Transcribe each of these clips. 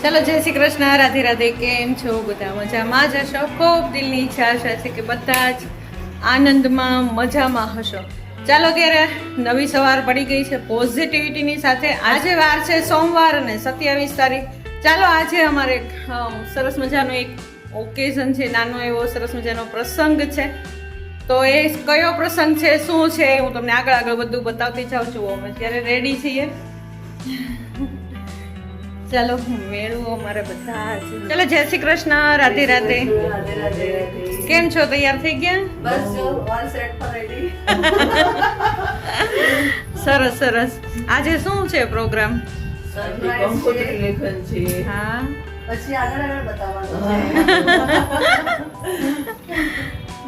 ચલો જય શ્રી કૃષ્ણ, રાધે રાધે. કેમ છો બધા? મજામાં જ હશો. ખૂબ દિલની ઈચ્છા છે કે બધા જ આનંદમાં મજામાં હશો. ચાલો ત્યારે નવી સવાર પડી ગઈ છે પોઝિટિવિટીની સાથે. આજે વાર છે સોમવાર અને 27 તારીખ. ચાલો આજે અમારે સરસ મજાનો એક ઓકેઝન છે, નાનો એવો સરસ મજાનો પ્રસંગ છે. તો એ કયો પ્રસંગ છે, શું છે, હું તમને આગળ બધું બતાવતી જાઉં છું. અમે ત્યારે રેડી છીએ. ચાલો મેળવું અમારે બધા જ. ચાલો જય શ્રી કૃષ્ણ, રાધે રાધે. કેમ છો? તૈયાર થઈ ગયા? બસ જો ઓલ સેટ પર રેડી. સરસ સરસ. આજે શું છે પ્રોગ્રામ? કંકોત્રી લેખન છે. હા, પછી આગળ બતાવવાનું છે.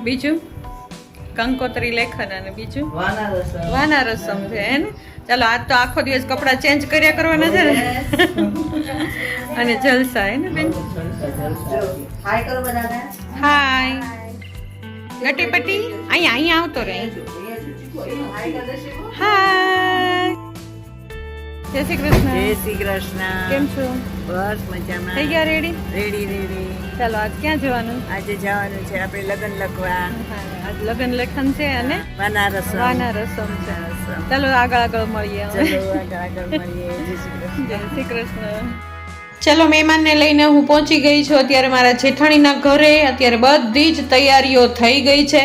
બીજું કંકોત્રી લેખન અને બીજું વાના રસમ. વાના રસમ છે હે ને? ચાલો આજ તો આખો દિવસ કપડાં ચેન્જ કર્યા કરવાના છે ને અને જલસા હે ને બેન? હાય કરો બધાને. હાય ગટીપટી, અહીંયા આવતો રહે. હાય કરી દેશો. હાય જય શ્રી કૃષ્ણ. જય શ્રી કૃષ્ણ. કેમ છો? બસ મજામાં. થઈ ગયા રેડી? રેડી. ચાલો આજ ક્યાં જવાનું? આજે જવાનું છે આપણે લગ્ન લખવા. આજ લગ્ન લેખન છે અને વાના રસમ. વાના રસમ છે. રસમ. ચાલો આગળ મળીએ હવે. ચલો આગળ મળીએ. જય શ્રી કૃષ્ણ. જય શ્રી કૃષ્ણ. ચલો મહેમાનને લઈને હું પહોંચી ગઈ છું અત્યારે મારા જેઠાણીના ઘરે. અત્યારે બધી જ તૈયારીઓ થઈ ગઈ છે.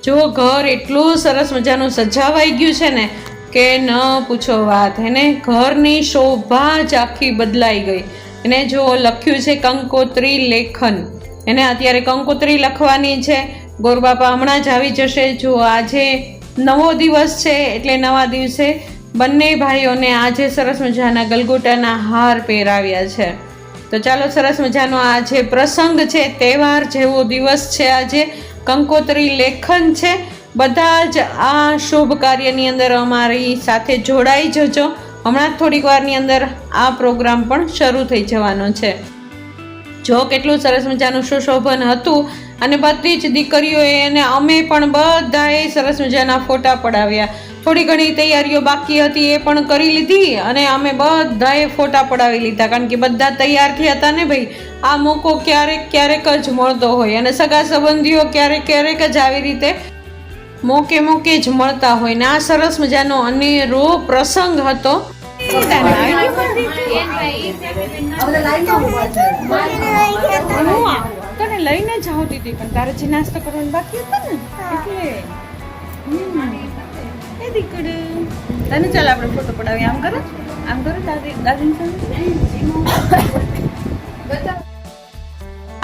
જો ઘર એટલું સરસ મજાનું સજાવાઈ ગયું છે ને કે ન પૂછો વાત. એને ઘરની શોભા જ આખી બદલાઈ ગઈ. એને જો લખ્યું છે કંકોત્રી લેખન, એને અત્યારે કંકોત્રી લખવાની છે. ગોરબાપા હમણાં જ આવી જશે. જો આજે નવો દિવસ છે એટલે નવા દિવસે બંને ભાઈઓને આજે સરસ મજાના ગલગોટાના હાર પહેરાવ્યા છે. તો ચાલો સરસ મજાનો આજે પ્રસંગ છે, તહેવાર જેવો દિવસ છે. આજે કંકોત્રી લેખન છે. બધા જ આ શુભ કાર્યની અંદર અમારી સાથે જોડાઈ જજો. હમણાં થોડીક વારની અંદર આ પ્રોગ્રામ પણ શરૂ થઈ જવાનો છે. જો કેટલું સરસ મજાનું સુશોભન હતું અને બધી જ દીકરીઓએ અને અમે પણ બધાએ સરસ મજાના ફોટા પડાવ્યા. થોડી ઘણી તૈયારીઓ બાકી હતી એ પણ કરી લીધી અને અમે બધાએ ફોટા પડાવી લીધા, કારણ કે બધા તૈયાર થયા હતા ને ભાઈ. આ મોકો ક્યારેક જ મળતો હોય અને સગા સંબંધીઓ ક્યારેક જ આવી રીતે મોકે જ મળતા હોય ને આ સરસ મજાનો અનેરો પ્રસંગ હતો. હવે લાઈનમાં ઊભા છે. તને લઈને જ આવતી હતી પણ તારે જે નાસ્તો કરવાનો બાકી હતો ને એટલે એ દીકરી તને ચાલ આપણે ફોટો પડાવીએ. આમ કરો દાદી.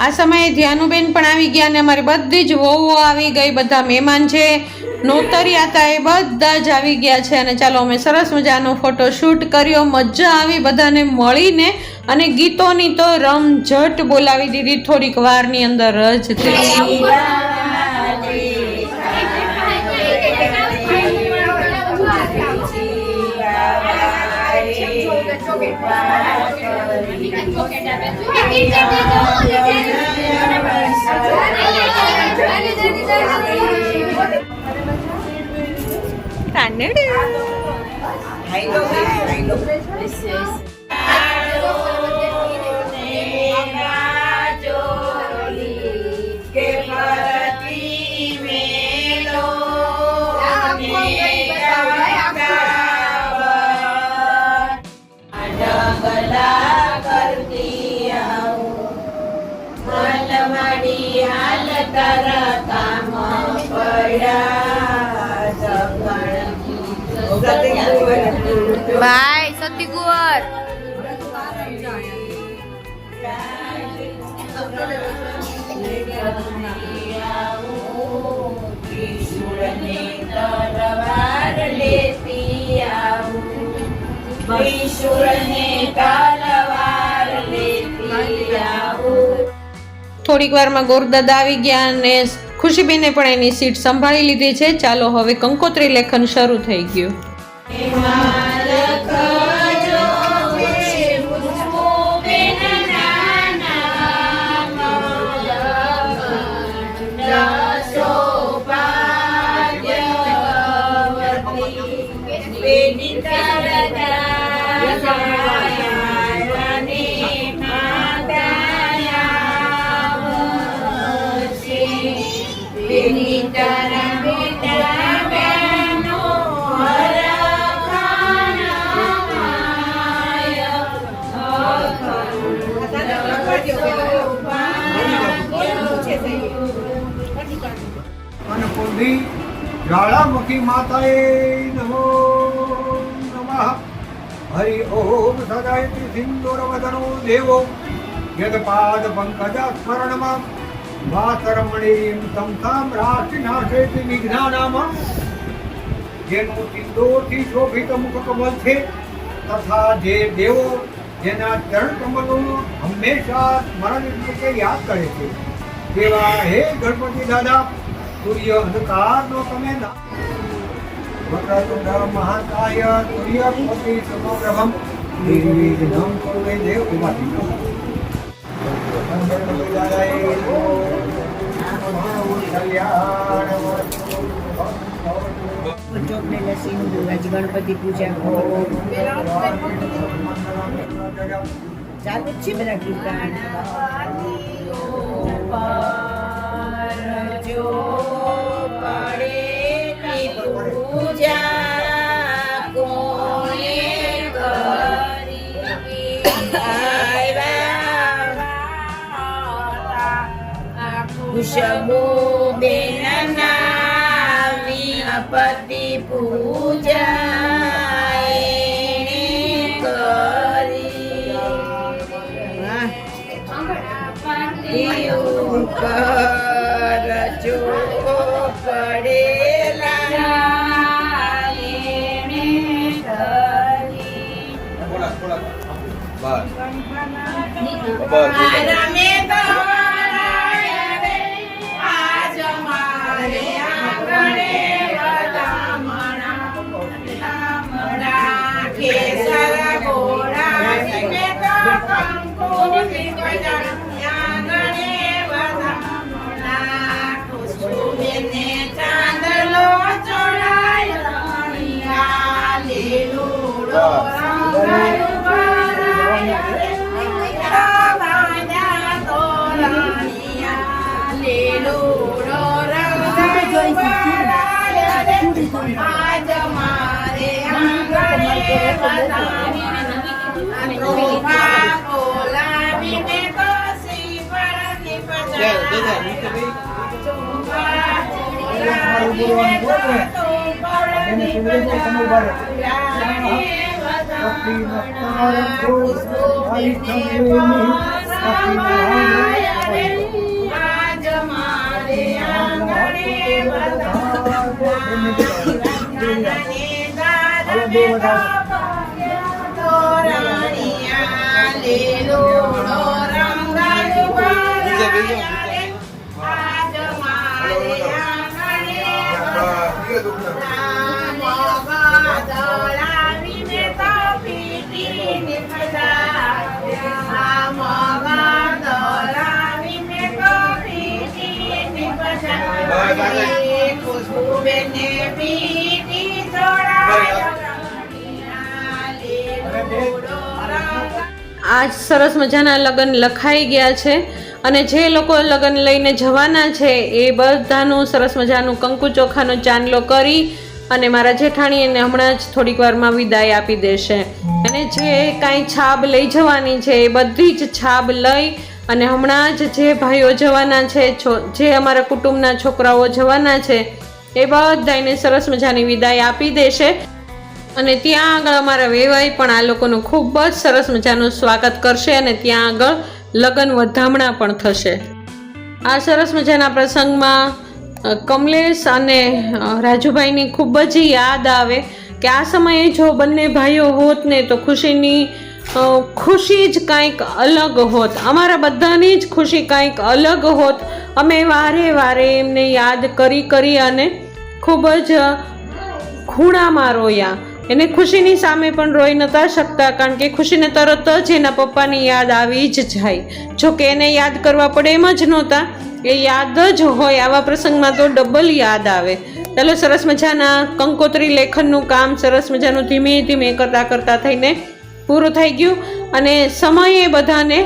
આ સમયે ધ્યાનુબેન પણ આવી ગયા અને અમારી બધી જ વહુઓ આવી ગઈ. બધા મહેમાન છે નોતરિયા હતા એ બધા જ આવી ગયા છે. અને ચાલો અમે સરસ મજાનો ફોટો શૂટ કર્યો. મજા આવી બધાને મળીને અને ગીતોની તો રમઝટ બોલાવી દીધી થોડીક વારની અંદર જ. ભાઈ સતી કુંવર થોડીક વારમાં ગોરદાદા આવી ગયા અને ખુશીબેને પણ એની સીટ સંભાળી લીધી છે. ચાલો હવે કંકોત્રી લેખન શરૂ થઈ ગયું. જ્વાળામુખી માતાએ નમો નમઃ. હરિ ઓમ સદાયતિ સિંદૂરવદનો દેવો યદપાદ પંકજ સ્મરણમાં માતરમણીમ તમ તામ રાશિનાશેતિ વિઘ્નાનામ. જેનું સિંદૂરથી શોભિત મુખ કમળ છે તથા જે દેવો જેના ચરણ કમળનું હંમેશા સ્મરણ રૂપે યાદ કરે છે તેવા હે ગણપતિ દાદા સૂર્ય અંધકારનો તમે વક્રતુંડ મહાકાય સૂર્યપતિ સમપ્રભમ નિર્વિઘ્નં કુરુ દેવ ઉપાધિ. ચોકલેલા સિંદૂર આજ ગણપતિ પૂજા કરો. ચાલુ જ છે બધા દુકાન. ખુશબુ બેન પતિ પૂજા કરજો આજ સરસ મજાના લગ્ન લખાઈ ગયા છે અને જે લોકો લગ્ન લઈને જવાના છે એ બધાનું સરસ મજાનું કંકુ ચોખાનો ચાંદલો કરી અને મારા જેઠાણી એને હમણાં જ થોડીક વારમાં વિદાય આપી દેશે. અને જે કાંઈ છાબ લઈ જવાની છે એ બધી જ છાબ લઈ અને હમણાં જ જે ભાઈઓ જવાના છે, જે અમારા કુટુંબના છોકરાઓ જવાના છે એ બધાને સરસ મજાની વિદાય આપી દેશે. અને ત્યાં આગળ અમારા વેવાઈ પણ આ લોકોનું ખૂબ જ સરસ મજાનું સ્વાગત કરશે અને ત્યાં આગળ લગ્ન વધામણા પણ થશે. આ સરસ મજાના પ્રસંગમાં કમલેશ અને રાજુભાઈની ખૂબ જ યાદ આવે કે આ સમયે જો બંને ભાઈઓ હોત ને તો ખુશી જ કાંઈક અલગ હોત. અમારા બધાની જ ખુશી કાંઈક અલગ હોત. અમે વારે વારે એમને યાદ કરી અને ખૂબ જ ખૂણામાં રોયા. એને ખુશીની સામે પણ રોઈ નહોતા શકતા કારણ કે ખુશીને તરત જ એના પપ્પાની યાદ આવી જ જાય. જો કે એને યાદ કરવા પડે એમ જ નહોતા, એ યાદ જ હોય. આવા પ્રસંગમાં તો ડબલ યાદ આવે. ચાલો, સરસ મજાના કંકોત્રી લેખનનું કામ સરસ મજાનું ધીમે ધીમે કરતા થઈને પૂરું થઈ ગયું અને સમયે બધાને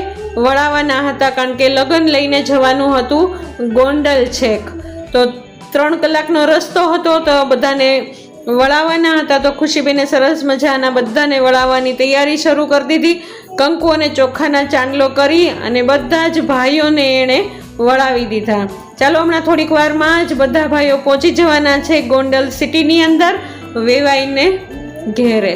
વળાવવાના હતા કારણ કે લગ્ન લઈને જવાનું હતું ગોંડલ છેક. તો 3 કલાકનો રસ્તો હતો તો બધાને વળાવવાના હતા. તો ખુશીબેને સરસ મજાના બધાને વળાવવાની તૈયારી શરૂ કરી દીધી. કંકુ અને ચોખાના ચાંદલો કરી અને બધા જ ભાઈઓને એણે વળાવી દીધા. ચાલો હમણાં થોડીક વારમાં જ બધા ભાઈઓ પહોંચી જવાના છે ગોંડલ સિટીની અંદર વેવાઈને ઘેરે.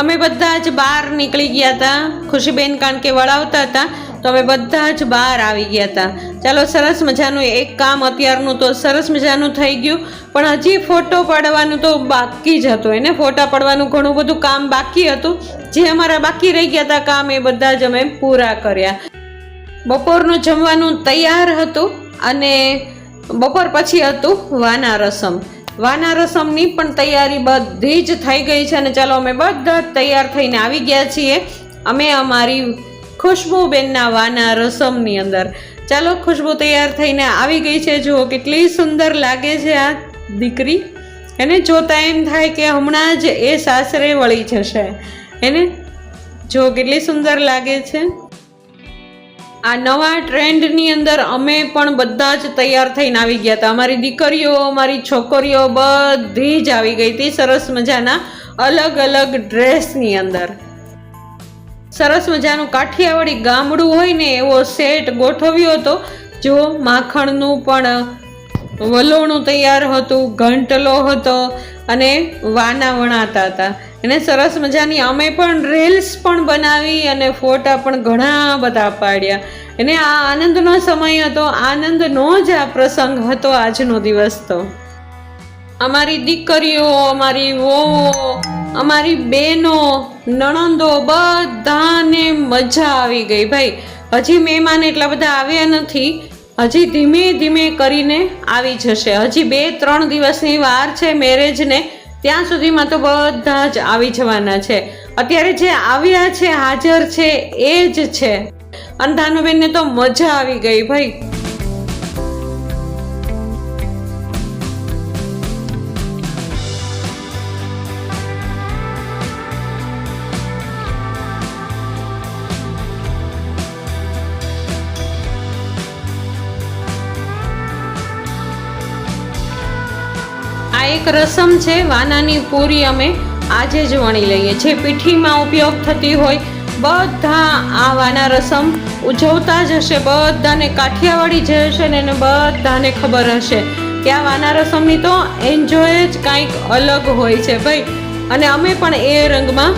અમે બધા જ બહાર નીકળી ગયા હતા. ખુશીબેન કારણ કે વળાવતા હતા તો અમે બધા જ બહાર આવી ગયા હતા. ચાલો સરસ મજાનું એક કામ અત્યારનું તો સરસ મજાનું થઈ ગયું, પણ હજી ફોટો પાડવાનું તો બાકી જ હતું. એને ફોટા પાડવાનું ઘણું બધું કામ બાકી હતું. જે અમારા બાકી રહી ગયા હતા કામ એ બધા જ અમે પૂરા કર્યા. બપોરનું જમવાનું તૈયાર હતું અને બપોર પછી હતું વાના રસમ. વાના રસમની પણ તૈયારી બધી જ થઈ ગઈ છે અને ચાલો અમે બધા તૈયાર થઈને આવી ગયા છીએ અમે અમારી ખુશ્બુબેનના વાના રસમની અંદર. ચાલો ખુશ્બુ તૈયાર થઈને આવી ગઈ છે. જુઓ કેટલી સુંદર લાગે છે આ દીકરી. એને જોતા એમ થાય કે હમણાં જ એ સાસરે વળી જશે. એને જો કેટલી સુંદર લાગે છે. આ નવા ટ્રેન્ડની અંદર અમે પણ બધા જ તૈયાર થઈને આવી ગયા હતા. અમારી દીકરીઓ અમારી છોકરીઓ બધી જ આવી ગઈ હતી સરસ મજાના અલગ અલગ ડ્રેસની અંદર. સરસ મજાનું કાઠિયાવાડી ગામડું હોય ને એવો સેટ ગોઠવ્યો હતો. જો માખણનું પણ વલોણું તૈયાર હતું, ઘંટલો હતો અને વાના વણાતા હતા. એને સરસ મજાની અમે પણ રીલ્સ પણ બનાવી અને ફોટા પણ ઘણા બધા પાડ્યા. એને આ આનંદનો સમય હતો, આનંદનો જ આ પ્રસંગ હતો આજનો દિવસ. તો અમારી દીકરીઓ, અમારી વહુઓ, અમારી બહેનો, નણંદો બધાને મજા આવી ગઈ ભાઈ. હજી મહેમાન એટલા બધા આવ્યા નથી, હજી ધીમે ધીમે કરીને આવી જશે. હજી 2-3 દિવસની વાર છે મેરેજને, ત્યાં સુધીમાં તો બધા જ આવી જવાના છે. અત્યારે જે આવ્યા છે, હાજર છે એ જ છે. અને ધાનુબેનને તો મજા આવી ગઈ ભાઈ. આ એક રસમ છે, વાનાની પૂરી અમે આજે જ વણી લઈએ. જે પીઠીમાં ઉપયોગ થતી હોય બધા આ વાના રસમ ઉજવતા જ હશે. બધાને કાઠિયાવાડી જે હશે ને એને બધાને ખબર હશે કે આ વાના રસમની તો એન્જોય જ કાંઈક અલગ હોય છે ભાઈ. અને અમે પણ એ રંગમાં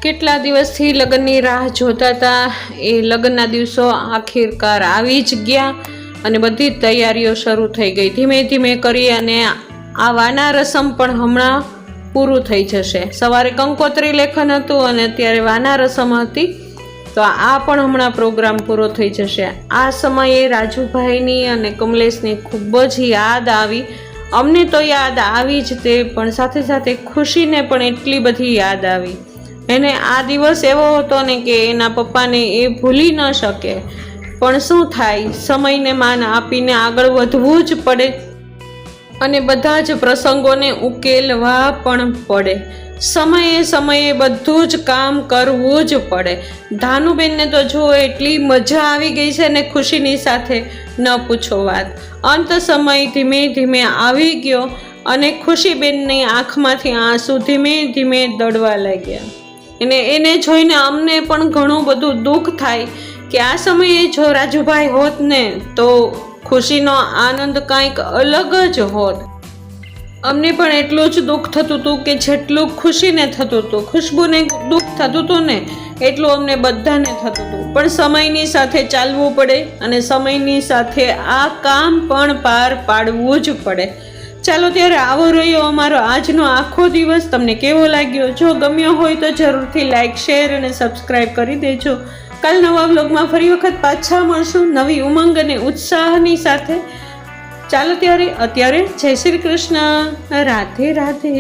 કેટલા દિવસથી લગ્નની રાહ જોતા હતા. એ લગ્નના દિવસો આખિરકાર આવી જ ગયા અને બધી તૈયારીઓ શરૂ થઈ ગઈ. ધીમે ધીમે કરી અને આ વાના રસમ પણ હમણાં પૂરું થઈ જશે. સવારે કંકોત્રી લેખન હતું અને અત્યારે વાના રસમ હતી, તો આ પણ હમણાં પ્રોગ્રામ પૂરો થઈ જશે. આ સમયે રાજુભાઈની અને કમલેશની ખૂબ જ યાદ આવી. અમને તો યાદ આવી જ તે, પણ સાથે સાથે ખુશીને પણ એટલી બધી યાદ આવી. એને આ દિવસ એવો હતો ને કે એના પપ્પાને એ ભૂલી ન શકે. પણ શું થાય, સમયને માન આપીને આગળ વધવું જ પડે અને બધા જ પ્રસંગોને ઉકેલવા પણ પડે. સમયે સમયે બધું જ કામ કરવું જ પડે. ધાનુબેનને તો જો એટલી મજા આવી ગઈ છે ને ખુશીની સાથે, ન પૂછો વાત. અંત સમય ધીમે ધીમે આવી ગયો અને ખુશીબેનની આંખમાંથી આંસુ ધીમે ધીમે દળવા લાગ્યા. એને જોઈને અમને પણ ઘણું બધું દુઃખ થાય કે આ સમયે જો રાજુભાઈ હોત ને તો ખુશીનો આનંદ કાંઈક અલગ જ હોત. અમને પણ એટલું જ દુઃખ થતું હતું કે જેટલું ખુશીને થતું હતું, ખુશ્બુને દુઃખ થતું હતું ને એટલું અમને બધાને થતું હતું. પણ સમયની સાથે ચાલવું પડે અને સમયની સાથે આ કામ પણ પાર પાડવું જ પડે. ચાલો ત્યારે આવો રહ્યો અમારો આજનો આખો દિવસ. તમને કેવો લાગ્યો? જો ગમ્યો હોય તો જરૂરથી લાઈક, શેર અને સબસ્ક્રાઈબ કરી દેજો. કાલ નવા વ્લોગમાં ફરી વખત પાછા મળશું નવી ઉમંગ અને ઉત્સાહની સાથે. ચાલો ત્યારે અત્યારે જય શ્રી કૃષ્ણ, રાધે રાધે.